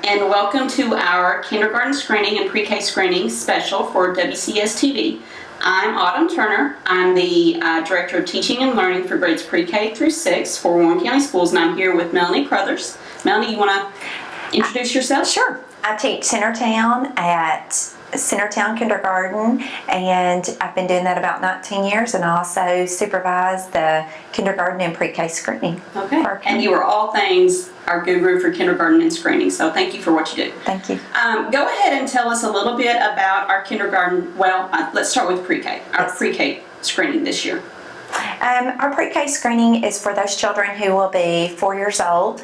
and welcome to our kindergarten screening and pre-K screening special for Wcs-Tv. I'm Autumn Turner. I'm the Director of Teaching and Learning for grades pre-K through 6 for Warren County Schools, and I'm here with Melany Crothers. Melany, you want to introduce yourself? Sure. I teach Centertown at Centertown Kindergarten, and I've been doing that about 19 years, and I also supervise the kindergarten and pre-K screening. Okay. And you are all things our guru for kindergarten and screening, so thank you for what you do. Thank you. Go ahead and tell us a little bit about our kindergarten, let's start with pre-K, our pre-K screening this year. Our pre-K screening is for those children who will be 4 years old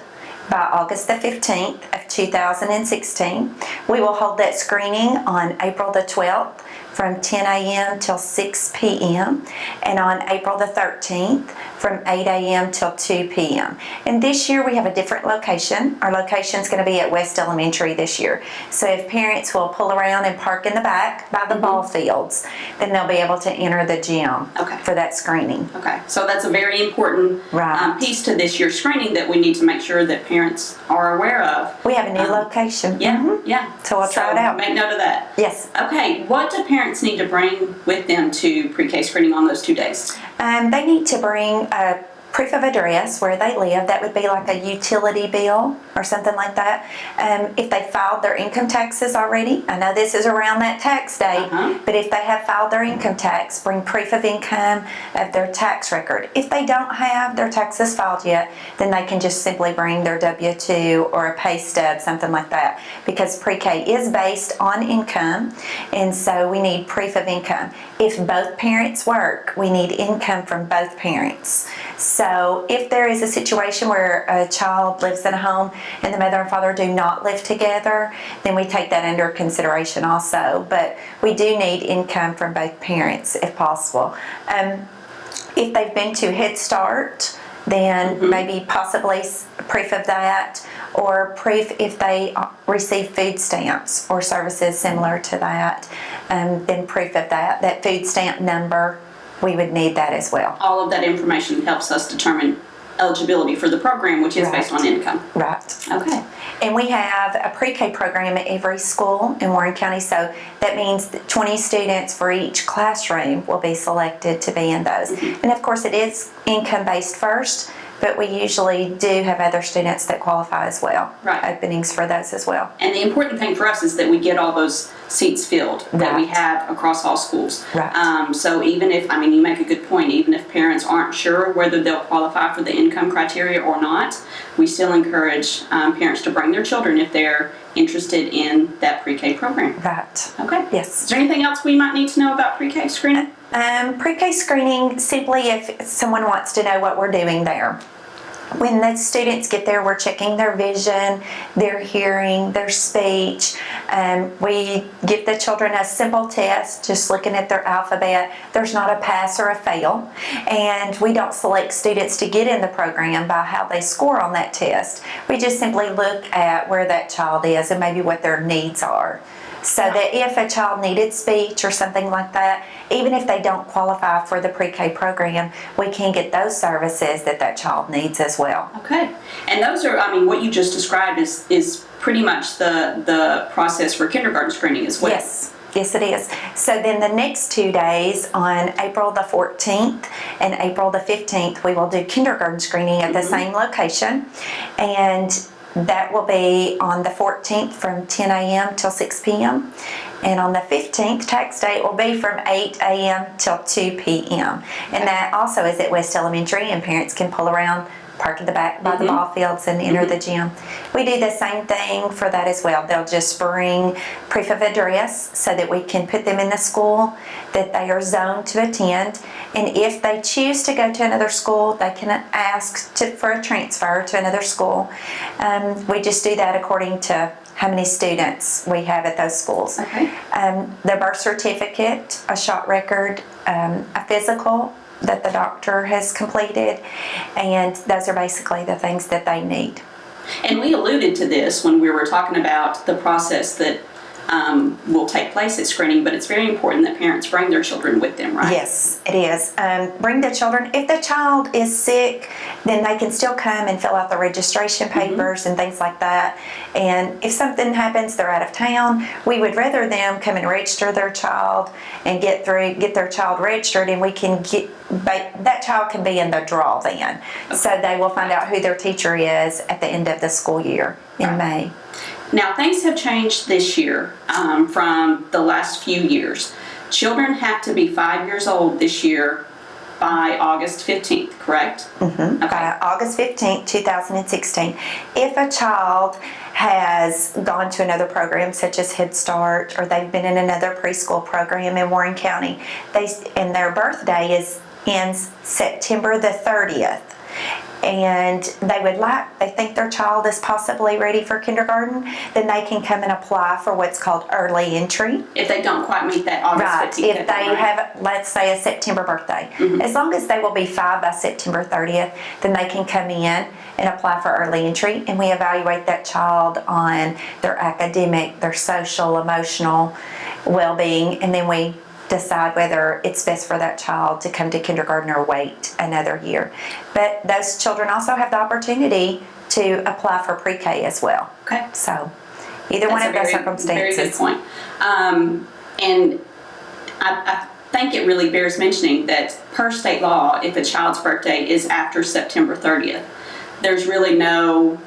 by August the 15th of 2016. We will hold that screening on April the 12th from 10 a.m. till 6 p.m. and on April the 13th from 8 a.m. till 2 p.m. And this year we have a different location. Our location is going to be at West Elementary this year. So if parents will pull around and park in the back by the ball fields, then they'll be able to enter the gym for that screening. Okay, so that's a very important piece to this year's screening that we need to make sure that parents are aware of. We have a new location. Yeah. So we'll try it out. Make note of that. Yes. Okay, what do parents need to bring with them to pre-K screening on those 2 days? They need to bring a proof of address where they live. That would be like a utility bill or something like that. If they filed their income taxes already, I know this is around that tax date, but if they have filed their income tax, bring proof of income of their tax record. If they don't have their taxes filed yet, then they can just simply bring their W-2 or a pay stub, something like that, because pre-K is based on income, and so we need proof of income. If both parents work, we need income from both parents. So if there is a situation where a child lives in a home and the mother and father do not live together, then we take that under consideration also. But we do need income from both parents if possible. If they've been to Head Start, then maybe possibly proof of that, or proof if they receive food stamps or services similar to that, then proof of that food stamp number. We would need that as well. All of that information helps us determine eligibility for the program, which is based on income. Right. Okay. And we have a pre-K program at every school in Warren County, so that means that 20 students for each classroom will be selected to be in those. And of course it is income-based first, but we usually do have other students that qualify as well. Openings for those as well. And the important thing for us is that we get all those seats filled that we have across all schools. So even if, you make a good point, even if parents aren't sure whether they'll qualify for the income criteria or not, we still encourage parents to bring their children if they're interested in that pre-K program. Okay. Yes. Is there anything else we might need to know about pre-K screening? Pre-K screening, simply if someone wants to know what we're doing there. When the students get there, we're checking their vision, their hearing, their speech. We give the children a simple test, just looking at their alphabet. There's not a pass or a fail. And we don't select students to get in the program by how they score on that test. We just simply look at where that child is and maybe what their needs are. So that if a child needed speech or something like that, even if they don't qualify for the pre-K program, we can get those services that child needs as well. Okay. And those are, what you just described is pretty much the process for kindergarten screening as well. Yes, it is. So then the next 2 days, on April the 14th and April the 15th, we will do kindergarten screening at the same location. And that will be on the 14th from 10 a.m. till 6 p.m. And on the 15th, tax date will be from 8 a.m. till 2 p.m. And that also is at West Elementary, and parents can pull around, park in the back by the ball fields and enter the gym. We do the same thing for that as well. They'll just bring proof of address so that we can put them in the school that they are zoned to attend. And if they choose to go to another school, they can ask for a transfer to another school. We just do that according to how many students we have at those schools. Their birth certificate, a shot record, a physical that the doctor has completed, and those are basically the things that they need. And we alluded to this when we were talking about the process that will take place at screening, but it's very important that parents bring their children with them, right? Yes, it is. Bring the children. If the child is sick, then they can still come and fill out the registration papers and things like that. And if something happens, they're out of town, we would rather them come and register their child and get their child registered, and we can get that child can be in the draw then. Okay. So they will find out who their teacher is at the end of the school year in May. Now, things have changed this year from the last few years. Children have to be 5 years old this year by August 15th, correct? Okay. By August 15th, 2016. If a child has gone to another program such as Head Start, or they've been in another preschool program in Warren County, and their birthday ends September the 30th, and they think their child is possibly ready for kindergarten, then they can come and apply for what's called early entry. If they don't quite meet that August 15th. Right. If they have, let's say, a September birthday. As long as they will be 5 by September 30th, then they can come in and apply for early entry, and we evaluate that child on their academic, their social, emotional well-being, and then we decide whether it's best for that child to come to kindergarten or wait another year. But those children also have the opportunity to apply for pre-K as well. Okay. So either one of those circumstances. Very good point. And I think it really bears mentioning that per state law, if a child's birthday is after September 30th, there's really no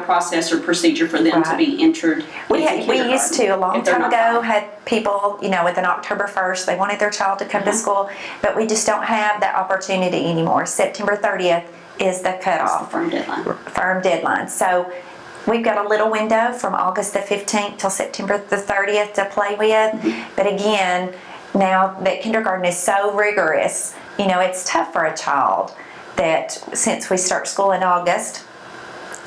process or procedure for them to be entered. We used to, a long time ago, had people, with an October 1st, they wanted their child to come to school, but we just don't have that opportunity anymore. September 30th is the cutoff. Firm deadline. Firm deadline. So we've got a little window from August the 15th till September the 30th to play with. But again, now that kindergarten is so rigorous, it's tough for a child that since we start school in August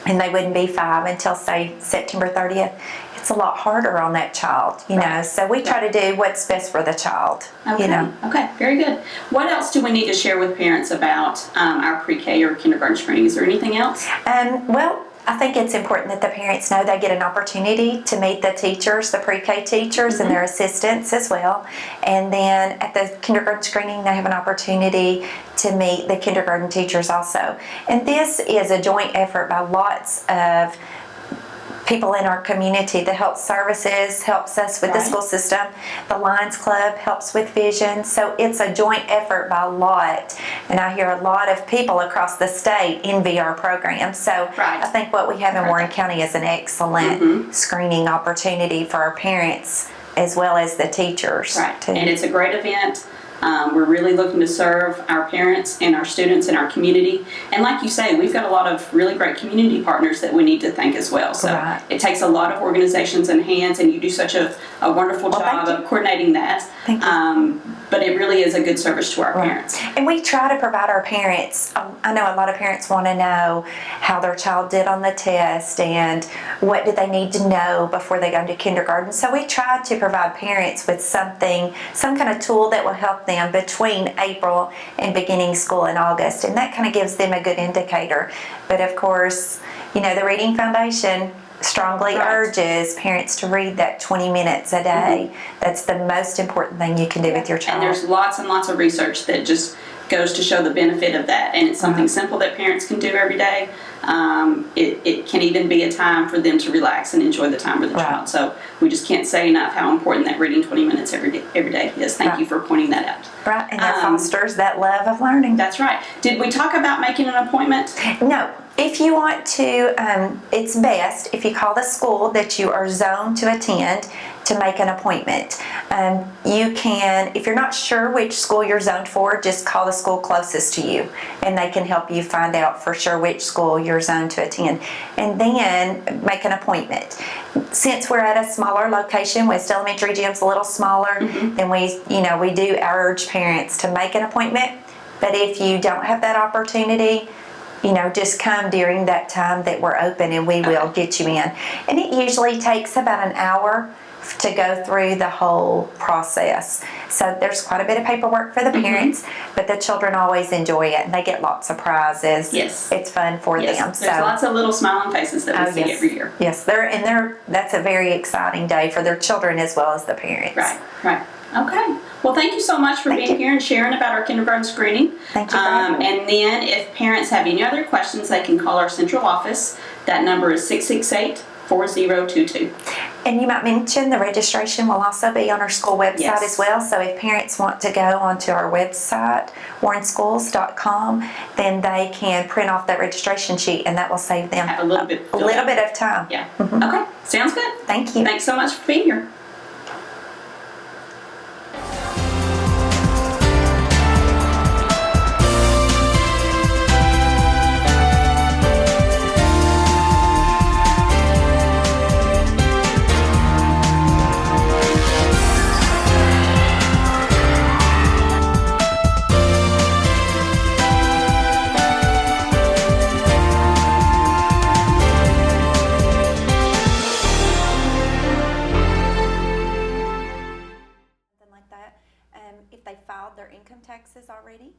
and they wouldn't be 5 until, say, September 30th, it's a lot harder on that child, know. So we try to do what's best for the child, Okay, very good. What else do we need to share with parents about our pre-K or kindergarten screening? Is there anything else? Well, I think it's important that the parents know they get an opportunity to meet the teachers, the pre-K teachers and their assistants as well. And then at the kindergarten screening, they have an opportunity to meet the kindergarten teachers also. And this is a joint effort by lots of people in our community. The health services helps us with the school system. The Lions Club helps with vision. So it's a joint effort by a lot. And I hear a lot of people across the state envy our program. So I think what we have in Warren County is an excellent screening opportunity for our parents as well as the teachers. Right. And it's a great event. We're really looking to serve our parents and our students in our community. And like you say, we've got a lot of really great community partners that we need to thank as well. So it takes a lot of organizations and hands, and you do such a wonderful job of coordinating that. Thank you. But it really is a good service to our parents. And we try to provide our parents, I know a lot of parents want to know how their child did on the test and what do they need to know before they go into kindergarten. So we try to provide parents with some kind of tool that will help them between April and beginning school in August. And that kind of gives them a good indicator. But of course, the Reading Foundation strongly urges parents to read that 20 minutes a day. That's the most important thing you can do with your child. And there's lots and lots of research that just goes to show the benefit of that. And it's something simple that parents can do every day. It can even be a time for them to relax and enjoy the time with the child. So we just can't say enough how important that reading 20 minutes every day is. Thank you for pointing that out. Right, and that fosters that love of learning. That's right. Did we talk about making an appointment? No. If you want to, it's best if you call the school that you are zoned to attend to make an appointment. You can, if you're not sure which school you're zoned for, just call the school closest to you and they can help you find out for sure which school you're zoned to attend. And then make an appointment. Since we're at a smaller location, West Elementary Gym's a little smaller, then we do urge parents to make an appointment. But if you don't have that opportunity, just come during that time that we're open and we will get you in. And it usually takes about an hour to go through the whole process. So there's quite a bit of paperwork for the parents, but the children always enjoy it and they get lots of prizes. Yes. It's fun for them. There's lots of little smiling faces that we see yes. every year. Yes, that's a very exciting day for their children as well as the parents. Right. Okay. Well, thank you so much for being here and sharing about our kindergarten screening. Thank you for having me. And then if parents have any other questions, they can call our central office. That number is 668-4022. And you might mention the registration will also be on our school website as well. So if parents want to go onto our website, warrenschools.com, then they can print off that registration sheet and that will save them Have a little bit of time. Yeah. Okay. Sounds good. Thank you. Thanks so much for being here. If they filed their income taxes already.